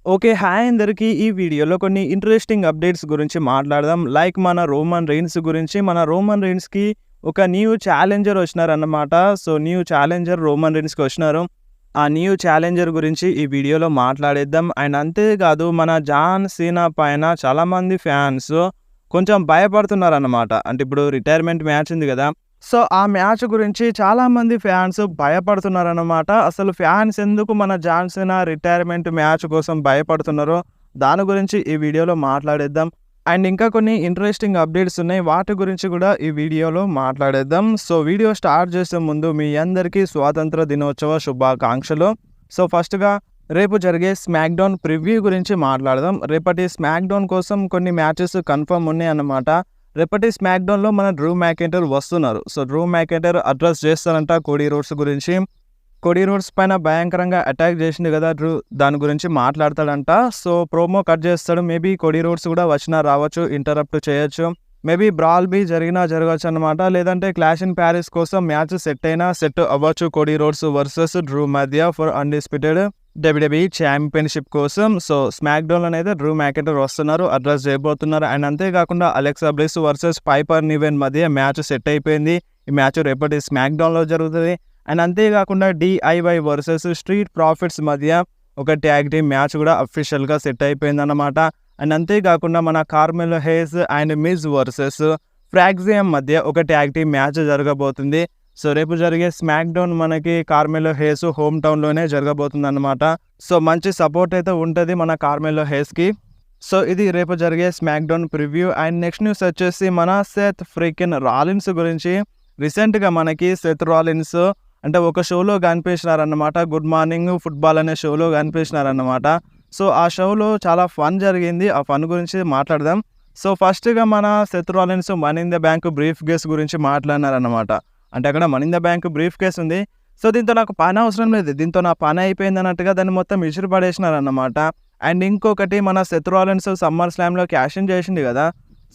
Okay. Hi అందరికి. ఈ వీడియోలో కొన్ని ఇంట్రెస్టింగ్ అప్డేట్స్ గురించి మాట్లాడదాం. లైక్ మన రోమన్ రీన్స్ గురించి. మన రోమన్ రీన్స్‌కి ఒక న్యూ ఛాలెంజర్ వచ్చినారన్నమాట. సో, న్యూ ఛాలెంజర్ రోమన్ రీన్స్‌కి వచ్చినారు. ఆ న్యూ ఛాలెంజర్ గురించి ఈ వీడియోలో మాట్లాడేద్దాం. అండ్ అంతేకాదు మన జాన్ సీనా పైన చాలామంది ఫ్యాన్స్ కొంచెం భయపడుతున్నారన్నమాట. అంటే ఇప్పుడు రిటైర్మెంట్ మ్యాచ్ ఉంది కదా! సో, ఆ మ్యాచ్ గురించి చాలామంది ఫ్యాన్స్ భయపడుతున్నారన్నమాట. అసలు ఫ్యాన్స్ ఎందుకు మన జాన్ సీనా రిటైర్మెంట్ మ్యాచ్ కోసం భయపడుతున్నారో దాని గురించి ఈ వీడియోలో మాట్లాడేద్దాం. అండ్ ఇంకా కొన్ని ఇంట్రెస్టింగ్ అప్డేట్స్ ఉన్నాయి. వాటి గురించి కూడా ఈ వీడియోలో మాట్లాడేద్దాం. సో, వీడియో స్టార్ట్ చేసే ముందు మీ అందరికీ స్వాతంత్ర దినోత్సవ శుభాకాంక్షలు. సో, ఫస్ట్‌గా రేపు జరిగే స్మాక్ డౌన్ ప్రివ్యూ గురించి మాట్లాడదాం. రేపటి స్మాక్ డౌన్ కోసం కొన్ని మ్యాచెస్ కన్ఫర్మ్ ఉన్నాయన్నమాట. రేపటి స్మాక్ డౌన్‌లో మన డ్రూ మ్యాకెంటైర్ వస్తున్నారు. సో, డ్రూ మ్యాకెంటైర్ అడ్రస్ చేస్తారంట కోడీ రోడ్స్ గురించి. కోడీ రోడ్స్ పైన భయంకరంగా అటాక్ చేసింది కదా డ్రూ, దాని గురించి మాట్లాడతాడంట. సో, ప్రోమో కట్ చేస్తాడు. మేబీ కోడీ రోడ్స్ కూడా వచ్చినా రావచ్చు, ఇంటరప్ట్ చేయొచ్చు. మేబీ బ్రాల్ బీ జరిగినా జరగచ్చు అనమాట. లేదంటే క్లాష్ ఇన్ ప్యారిస్ కోసం మ్యాచ్ సెట్ అయినా సెట్ అవ్వచ్చు కోడీ రోడ్స్ వర్సెస్ డ్రూ మధ్య ఫర్ అన్డిస్ప్యూటెడ్ డబ్ల్యూడబ్ల్యూఈ ఛాంపియన్షిప్ కోసం. సో, స్మాక్ డౌన్ అనేది డ్రూ మ్యాకెంటైర్ వస్తున్నారు, అడ్రస్ చేయబోతున్నారు. అండ్ అంతేకాకుండా అలెక్సా బ్లిస్ వర్సెస్ పైపర్ నివెన్ మధ్య మ్యాచ్ సెట్ అయిపోయింది. ఈ మ్యాచ్ రేపటి స్మాక్ డౌన్‌లో జరుగుతుంది. అండ్ అంతేకాకుండా డిఐవై వర్సెస్ స్ట్రీట్ ప్రాఫిట్స్ మధ్య ఒక ట్యాగ్ టీమ్ మ్యాచ్ కూడా అఫీషియల్‌గా సెట్ అయిపోయిందన్నమాట. అండ్ అంతేకాకుండా మన కార్మెలో హేస్ అండ్ మిజ్ వర్సెస్ ఫ్రాగ్జియం మధ్య ఒక ట్యాగ్ టీమ్ మ్యాచ్ జరగబోతుంది. సో, రేపు జరిగే స్మాక్ డౌన్ మనకి కార్మెలో హేస్ హోమ్ టౌన్‌లోనే జరగబోతుందన్నమాట. సో, మంచి సపోర్ట్ అయితే ఉంటుంది మన కార్మెలో హేస్‌కి. సో, ఇది రేపు జరిగే smack down preview. And next news వచ్చేసి మన సెత్ ఫ్రీకిన్ రాలిన్స్ గురించి. రీసెంట్‌గా మనకి సెత్ రాలిన్స్ అంటే ఒక షోలో కనిపించినారన్నమాట. గుడ్ మార్నింగ్ ఫుట్బాల్ అనే షోలో కనిపించినారన్నమాట. సో, ఆ షోలో చాలా ఫన్ జరిగింది. ఆ ఫన్ గురించి మాట్లాడదాం. సో, ఫస్ట్‌గా మన Seth Rollins money in the bank brief case గురించి మాట్లాడినారన్నమాట. అంటే అక్కడ money in the bank brief case ఉంది. సో, దీంతో నాకు పని అవసరం లేదు, దీంతో నా పని అయిపోయింది అన్నట్టుగా దాన్ని మొత్తం విసిరి పడేసినారన్నమాట. అండ్ ఇంకొకటి మన సెత్ రాలిన్స్ సమ్మర్ స్లామ్‌లో క్యాష్ ఇన్ చేసిండు కదా!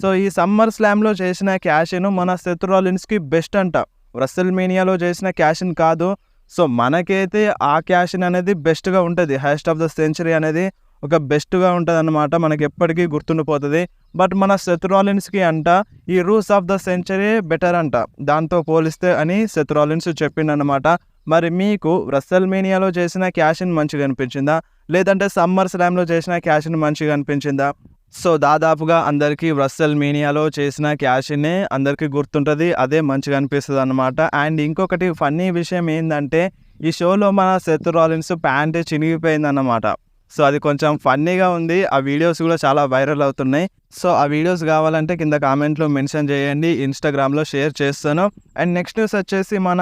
సో, ఈ సమ్మర్ స్లామ్‌లో చేసిన క్యాష్ ఇన్ మన సెత్ రాలిన్స్‌కి బెస్ట్ అంట. రెస్ల్ మేనియాలో చేసిన క్యాష్ ఇన్ కాదు. సో, మనకైతే ఆ క్యాష్ ఇన్ అనేది బెస్ట్‌గా ఉంటది. హైయెస్ట్ ఆఫ్ ద సెంచరీ అనేది ఒక బెస్ట్‌గా ఉంటదన్నమాట. మనకి ఎప్పటికీ గుర్తుండిపోతది. బట్ మన సెత్ రాలిన్స్‌కి అంట ఈ rules of the century better అంట దాంతో పోలిస్తే అని సెత్ రాలిన్స్ చెప్పిండన్నమాట. మరి మీకు రెస్ల్ మేనియాలో చేసిన క్యాష్ ఇన్ మంచిగా అనిపించిందా? లేదంటే సమ్మర్ స్లామ్‌లో చేసిన క్యాష్ ఇన్ మంచిగా అనిపించిందా? సో, దాదాపుగా అందరికీ రెస్ల్ మేనియాలో చేసిన క్యాష్ ఇన్నే అందరికీ గుర్తుంటది. అదే మంచిగా అనిపిస్తదన్నమాట. అండ్ ఇంకొకటి ఫన్నీ విషయం ఏందంటే ఈ షోలో మన సెత్ రాలిన్స్ ప్యాంట్ చినిగిపోయిందన్నమాట. సో, అది కొంచెం ఫన్నీగా ఉంది. ఆ వీడియోస్ కూడా చాలా వైరల్ అవుతున్నాయి. సో, ఆ వీడియోస్ కావాలంటే కింద కామెంట్‌లో మెన్షన్ చేయండి. ఇన్‌స్టాగ్రామ్‌లో షేర్ చేస్తాను. అండ్ నెక్స్ట్ న్యూస్ వచ్చేసి మన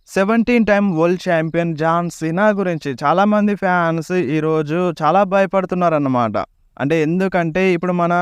17 time world champion John Cena గురించి. చాలామంది ఫ్యాన్స్ ఈరోజు చాలా భయపడుతున్నారన్నమాట. అంటే ఎందుకంటే ఇప్పుడు మన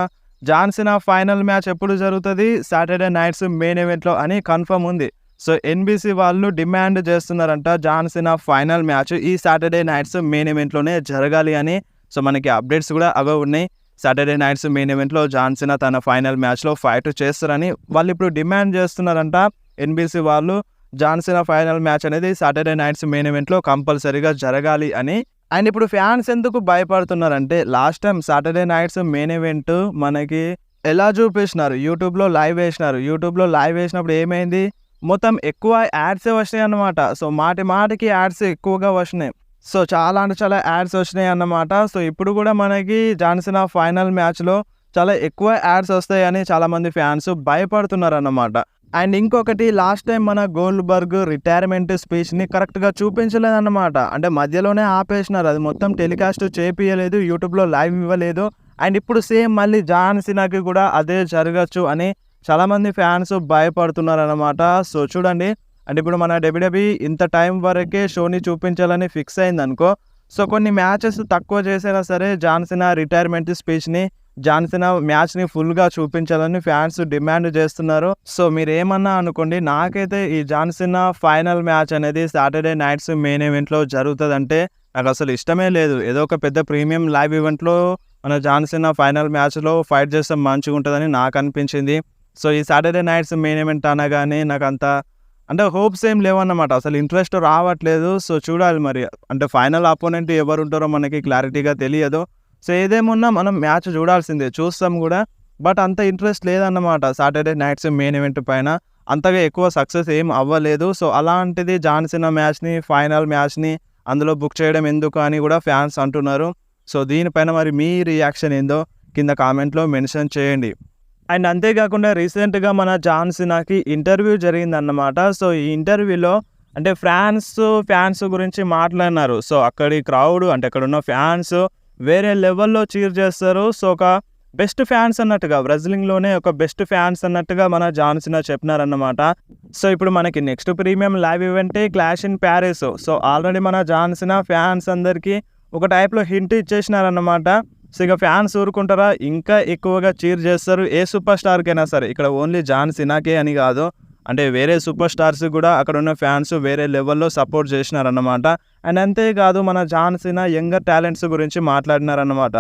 జాన్ సీనా ఫైనల్ మ్యాచ్ ఎప్పుడు జరుగుతది? సాటర్డే నైట్స్ మెయిన్ ఈవెంట్‌లో అని కన్ఫర్మ్ ఉంది. సో, ఎన్‌బీసీ వాళ్ళు డిమాండ్ చేస్తున్నారంట జాన్ సీనా ఫైనల్ మ్యాచ్ ఈ సాటర్డే నైట్స్ మెయిన్ ఈవెంట్‌లోనే జరగాలి అని. సో, మనకి అప్డేట్స్ కూడా అవే ఉన్నాయి. సాటర్డే నైట్స్ మెయిన్ ఈవెంట్‌లో జాన్ సీనా తన ఫైనల్ మ్యాచ్‌లో ఫైట్ చేస్తారని వాళ్ళు ఇప్పుడు డిమాండ్ చేస్తున్నారంట. ఎన్‌బీసీ వాళ్ళు జాన్ సీనా ఫైనల్ మ్యాచ్ అనేది సాటర్డే నైట్స్ మెయిన్ ఈవెంట్‌లో కంపల్సరీగా జరగాలి అని. అండ్ ఇప్పుడు ఫ్యాన్స్ ఎందుకు భయపడుతున్నారంటే last time Saturday Nights main event మనకి ఎలా చూపించినారు, యూట్యూబ్‌లో లైవ్ వేసినారు. యూట్యూబ్‌లో లైవ్ వేసినప్పుడు ఏమైంది? మొత్తం ఎక్కువ యాడ్సే వచ్చినాయి అన్నమాట. సో, మాటి మాటికి యాడ్స్ ఎక్కువగా వచ్చినాయి. సో, చాలా అంటే చాలా యాడ్స్ వచ్చినాయి అన్నమాట. సో, ఇప్పుడు కూడా మనకి జాన్ సీనా ఫైనల్ మ్యాచ్‌లో చాలా ఎక్కువ యాడ్స్ వస్తాయని చాలామంది ఫ్యాన్స్ భయపడుతున్నారన్నమాట. అండ్ ఇంకొకటి లాస్ట్ టైం మన గోల్డ్బర్గ్ రిటైర్మెంట్ స్పీచ్‌ని కరెక్ట్‌గా చూపించలేదన్నమాట. అంటే మధ్యలోనే ఆపేసినారు. అది మొత్తం టెలికాస్ట్ చేపియలేదు, యూట్యూబ్‌లో లైవ్ ఇవ్వలేదు. అండ్ ఇప్పుడు సేమ్ మళ్ళీ జాన్ సీనాకి కూడా అదే జరగచ్చు అని చాలామంది ఫ్యాన్స్ భయపడుతున్నారన్నమాట. సో, చూడండి అంటే ఇప్పుడు మన డబ్ల్యూడబ్ల్యూఈ ఇంత టైం వరకే షోని చూపించాలని ఫిక్స్ అయిందనుకో. సో, కొన్ని మ్యాచెస్ తక్కువ చేసైనా సరే జాన్ సీనా రిటైర్మెంట్ స్పీచ్‌ని, జాన్ సీనా మ్యాచ్‌ని ఫుల్‌గా చూపించాలని ఫ్యాన్స్ డిమాండ్ చేస్తున్నారు. సో, మీరేమన్నా అనుకోండి, నాకైతే ఈ జాన్ సీనా ఫైనల్ మ్యాచ్ అనేది సాటర్డే నైట్స్ మెయిన్ ఈవెంట్‌లో జరుగుతదంటే నాకు అసలు ఇష్టమే లేదు. ఏదో ఒక పెద్ద ప్రీమియం లైవ్ ఈవెంట్‌లో మన జాన్ సీనా ఫైనల్ మ్యాచ్‌లో ఫైట్ చేస్తే మంచిగుంటదని నాకు అనిపించింది. సో, ఈ సాటర్డే నైట్స్ మెయిన్ ఈవెంట్ అనగానే నాకంత అంటే హోప్స్ ఏం లేవన్నమాట. అసలు ఇంట్రెస్ట్ రావట్లేదు. సో చూడాలి మరి. అంటే ఫైనల్ అపోనెంట్ ఎవరుంటారో మనకి క్లారిటీగా తెలియదు. సో ఏదేమున్నా మనం మ్యాచ్ చూడాల్సిందే. చూస్తాం గూడా. బట్ అంత ఇంట్రెస్ట్ లేదన్నమాట. సాటర్‌డే నైట్స్ మెయిన్ ఈవెంట్ పైన అంతగా ఎక్కువ సక్సెస్ ఏం అవ్వలేదు. సో అలాంటిది జాన్ సీనా మ్యాచ్‌ని, ఫైనల్ మ్యాచ్‌ని అందులో బుక్ చేయడం ఎందుకు అని గూడా ఫ్యాన్స్ అంటున్నారు. సో దీనిపైన మరి మీ రియాక్షన్ ఏందో కింద కామెంట్‌లో మెన్షన్ చేయండి. అండ్ అంతేకాకుండా రీసెంట్‌గా మన జాన్ సీనాకి ఇంటర్వ్యూ జరిగిందన్నమాట. సో ఈ ఇంటర్వ్యూలో అంటే ఫ్యాన్స్ గురించి మాట్లాడినారు. సో అక్కడి క్రౌడ్ అంటే అక్కడున్న ఫ్యాన్స్ వేరే లెవెల్‌లో చీర్ చేస్తారు. సో ఒక బెస్ట్ ఫ్యాన్స్ అన్నట్టుగా రెజ్లింగ్‌లోనే ఒక బెస్ట్ ఫ్యాన్స్ అన్నట్టుగా మన జాన్ సీనా చెప్పినారన్నమాట. సో ఇప్పుడు మనకి నెక్స్ట్ ప్రీమియం లైవ్ ఈవెంటే clash in Paris. So already మన జాన్ సీనా ఫ్యాన్స్ అందరికీ ఒక టైప్‌లో హింట్ ఇచ్చేసినారన్నమాట. సో ఇక ఫ్యాన్స్ ఊరుకుంటారా? ఇంకా ఎక్కువగా చీర్ చేస్తారు. ఏ సూపర్ స్టార్‌కైనా సరే. ఇక్కడ ఓన్లీ జాన్ సీనాకే అని కాదు. అంటే వేరే సూపర్ స్టార్స్ కూడా అక్కడున్న ఫ్యాన్స్ వేరే లెవెల్‌లో సపోర్ట్ చేసినారన్నమాట. అండ్ అంతేకాదు మన జాన్ సీనా యంగర్ టాలెంట్స్ గురించి మాట్లాడినారన్నమాట.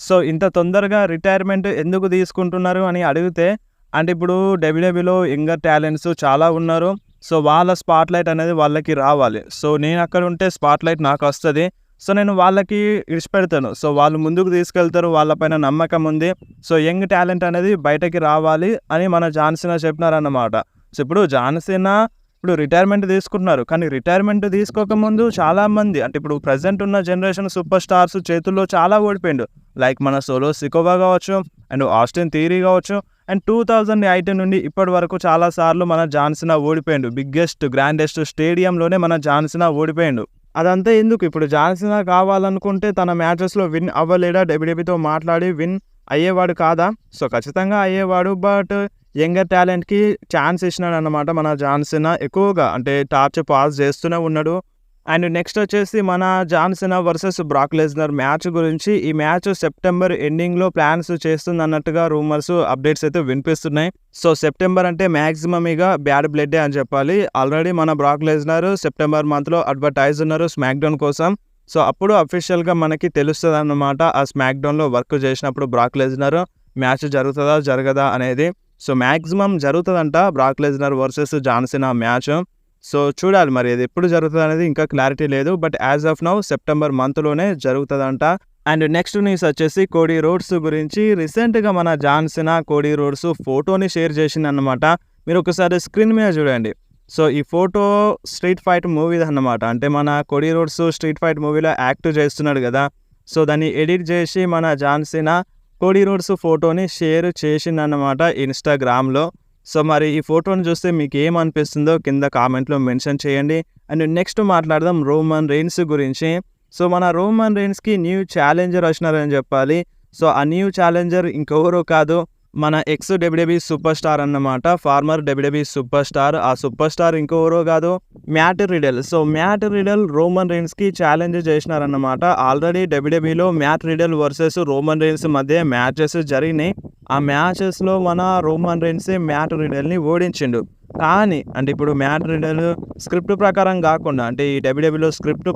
సో ఇంత తొందరగా రిటైర్మెంట్ ఎందుకు తీసుకుంటున్నారు అని అడిగితే, అంటే ఇప్పుడు డబ్ల్యూడబ్ల్యూలో యంగర్ టాలెంట్స్ చాలా ఉన్నారు. సో వాళ్ళ స్పాట్‌లైట్ అనేది వాళ్ళకి రావాలి. సో నేను అక్కడ ఉంటే స్పాట్‌లైట్ నాకు వస్తది. సో నేను వాళ్ళకి ఇడిచిపెడతాను. సో వాళ్ళు ముందుకు తీసుకెళ్తారు. వాళ్ళపైన నమ్మకం ఉంది. సో యంగ్ టాలెంట్ అనేది బయటకి రావాలి అని మన జాన్ సీనా చెప్పినారన్నమాట. సో ఇప్పుడు జాన్ సీనా ఇప్పుడు రిటైర్మెంట్ తీసుకుంటున్నారు. కానీ రిటైర్మెంట్ తీసుకోకముందు చాలామంది అంటే ఇప్పుడు ప్రెజెంట్ ఉన్న జనరేషన్ సూపర్ స్టార్స్ చేతుల్లో చాలా ఓడిపోయిండు. లైక్ మన సోలో సికోవా కావచ్చు, అండ్ ఆస్టిన్ థియరీ కావచ్చు. అండ్ 2008 నుండి ఇప్పటి వరకు చాలా సార్లు మన జాన్ సీనా ఓడిపోయిండు. బిగ్గెస్ట్, గ్రాండెస్ట్ స్టేడియంలోనే మన జాన్ సీనా ఓడిపోయిండు. అదంతా ఎందుకు? ఇప్పుడు జాన్ సీనా కావాలనుకుంటే తన మ్యాచెస్‌లో విన్ అవ్వలేడా? డబ్ల్యూడబ్ల్యూతో మాట్లాడి విన్ అయ్యేవాడు కాదా? సో ఖచ్చితంగా అయ్యేవాడు. బట్ యంగర్ టాలెంట్‌కి ఛాన్స్ ఇచ్చినాడన్నమాట మన జాన్ సీనా. ఎక్కువగా అంటే టార్చ్ పాస్ చేస్తూనే ఉన్నాడు. అండ్ నెక్స్ట్ వచ్చేసి మన John Cena versus Brock Lesnar match గురించి. ఈ మ్యాచ్ సెప్టెంబర్ ఎండింగ్‌లో ప్లాన్స్ చేస్తుందన్నట్టుగా రూమర్స్, అప్డేట్స్ అయితే వినిపిస్తున్నాయి. సో సెప్టెంబర్ అంటే మ్యాక్సిమం ఇక బ్యాడ్ బ్లడ్డే అని చెప్పాలి. ఆల్రెడీ మన బ్రాక్ లెస్నర్ సెప్టెంబర్ మంత్‌లో అడ్వర్టైజ్ ఉన్నారు స్మాక్‌డౌన్ కోసం. సో అప్పుడు అఫీషియల్‌గా మనకి తెలుస్తదన్నమాట. ఆ స్మాక్‌డౌన్‌లో వర్క్ చేసినప్పుడు బ్రాక్ లెస్నర్ మ్యాచ్ జరుగుతదా? జరగదా? అనేది. సో మ్యాక్సిమం జరుగుతదంట Brock Lesnar versus John Cena match. So చూడాలి మరి అది ఎప్పుడు జరుగుతదనేది ఇంకా క్లారిటీ లేదు. But as of now September మంత్‌లోనే జరుగుతదంట. అండ్ నెక్స్ట్ న్యూస్ వచ్చేసి కోడీ రోడ్స్ గురించి. రీసెంట్‌గా మన జాన్ సీనా కోడీ రోడ్స్ ఫోటోని షేర్ చేసిందన్నమాట. మీరు ఒకసారి స్క్రీన్ మీద చూడండి. సో ఈ ఫోటో స్ట్రీట్ ఫైట్ మూవీదన్నమాట. అంటే మన కోడీ రోడ్స్ స్ట్రీట్ ఫైట్ మూవీలో యాక్ట్ చేస్తున్నాడు కదా. సో దాన్ని ఎడిట్ చేసి మన జాన్ సీనా కోడీ రోడ్స్ ఫోటోని షేర్ చేసిందన్నమాట ఇన్‌స్టాగ్రామ్‌లో. సో మరి ఈ ఫోటోని చూస్తే మీకు ఏమనిపిస్తుందో కింద కామెంట్‌లో మెన్షన్ చేయండి. అండ్ నెక్స్ట్ మాట్లాడదాం రోమన్ రెయిన్స్ గురించి. సో మన రోమన్ రెయిన్స్‌కి న్యూ ఛాలెంజర్ వచ్చినారని చెప్పాలి. సో ఆ న్యూ ఛాలెంజర్ ఇంకెవరో కాదు, మన ఎక్స్ డబ్ల్యూడబ్ల్యూఈ సూపర్ స్టార్ అన్నమాట. Former WWE super star. ఆ సూపర్ స్టార్ ఇంకెవరో కాదు, Matt Riddle. So Matt Riddle Roman రెయిన్స్‌కి ఛాలెంజ్ చేసినారన్నమాట. ఆల్రెడీ డబ్ల్యూడబ్ల్యూఈలో Matt Riddle versus Roman Reigns మధ్య మ్యాచెస్ జరిగినాయి. ఆ మ్యాచెస్‌లో మన రోమన్ రెయిన్సే మ్యాట్ రిడల్‌ని ఓడించిండు. కానీ అంటే ఇప్పుడు మ్యాట్ రిడల్ స్క్రిప్ట్ ప్రకారం కాకుండా, అంటే ఈ డబ్ల్యూడబ్ల్యూఈలో స్క్రిప్ట్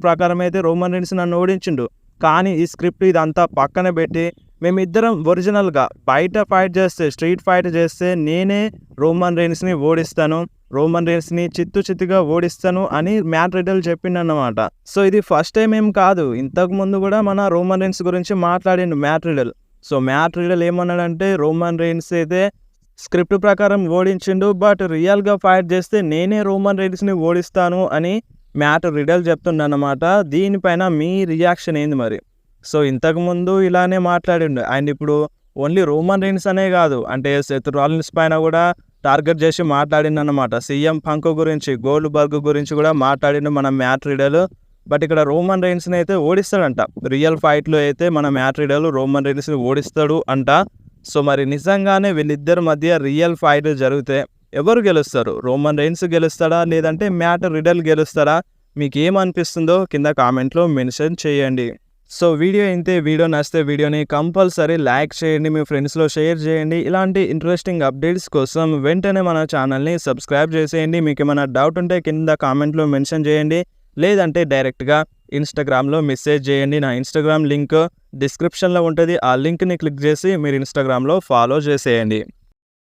ప్రకారం అయితే రోమన్ రెయిన్స్ నన్ను ఓడించిండు. కానీ ఈ స్క్రిప్ట్ ఇదంతా పక్కన పెట్టి మేమిద్దరం ఒరిజినల్‌గా బయట ఫైట్ చేస్తే, స్ట్రీట్ ఫైట్ చేస్తే నేనే రోమన్ రెయిన్స్‌ని ఓడిస్తాను, రోమన్ రెయిన్స్‌ని చిత్తుగా ఓడిస్తాను అని మ్యాట్ రిడల్ చెప్పిండన్నమాట. సో ఇది ఫస్ట్ టైం ఏం కాదు. ఇంతకుముందు కూడా మన రోమన్ రెయిన్స్ గురించి మాట్లాడిండు Matt Riddle. So Matt Riddle ఏమన్నాడంటే రోమన్ రెయిన్స్ అయితే స్క్రిప్ట్ ప్రకారం ఓడించిండు, బట్ రియల్‌గా ఫైట్ చేస్తే నేనే రోమన్ రెయిన్స్‌ని ఓడిస్తాను అని మ్యాట్ రిడల్ చెప్తుండన్నమాట. దీనిపైన మీ రియాక్షన్ ఏంది మరి? సో ఇంతకుముందు ఇలానే మాట్లాడిండు. అండ్ ఇప్పుడు ఓన్లీ రోమన్ రెయిన్స్ అనే కాదు, అంటే సెత్ రాలిన్స్ పైన కూడా టార్గెట్ చేసి మాట్లాడిండన్నమాట. సీఎం పంక్ గురించి, గోల్డ్బర్గ్ గురించి కూడా మాట్లాడిండు మన మ్యాట్ రిడల్. బట్ ఇక్కడ రోమన్ రెయిన్స్‌ని అయితే ఓడిస్తాడంట. రియల్ ఫైట్‌లో అయితే మన మ్యాట్ రిడల్ రోమన్ రెయిన్స్‌ని ఓడిస్తాడు అంట. సో మరి నిజంగానే వీళ్ళిద్దరి మధ్య రియల్ ఫైట్ జరిగితే ఎవరు గెలుస్తారు? రోమన్ రెయిన్స్ గెలుస్తాడా? లేదంటే మ్యాట్ రిడల్ గెలుస్తాడా? మీకు ఏమనిపిస్తుందో కింద కామెంట్లో మెన్షన్ చేయండి. సో వీడియో ఇంతే. వీడియో నచ్చితే వీడియోని కంపల్సరీ లైక్ చేయండి, మీ ఫ్రెండ్స్లో షేర్ చేయండి. ఇలాంటి ఇంట్రెస్టింగ్ అప్డేట్స్ కోసం వెంటనే మన ఛానల్ని సబ్స్క్రైబ్ చేసేయండి. మీకు ఏమైనా డౌట్ ఉంటే కింద కామెంట్లో మెన్షన్ చేయండి, లేదంటే డైరెక్ట్గా ఇన్స్టాగ్రామ్లో మెసేజ్ చేయండి. నా ఇన్స్టాగ్రామ్ లింక్ డిస్క్రిప్షన్లో ఉంటుంది. ఆ లింక్ని క్లిక్ చేసి మీరు ఇన్స్టాగ్రామ్లో ఫాలో చేసేయండి.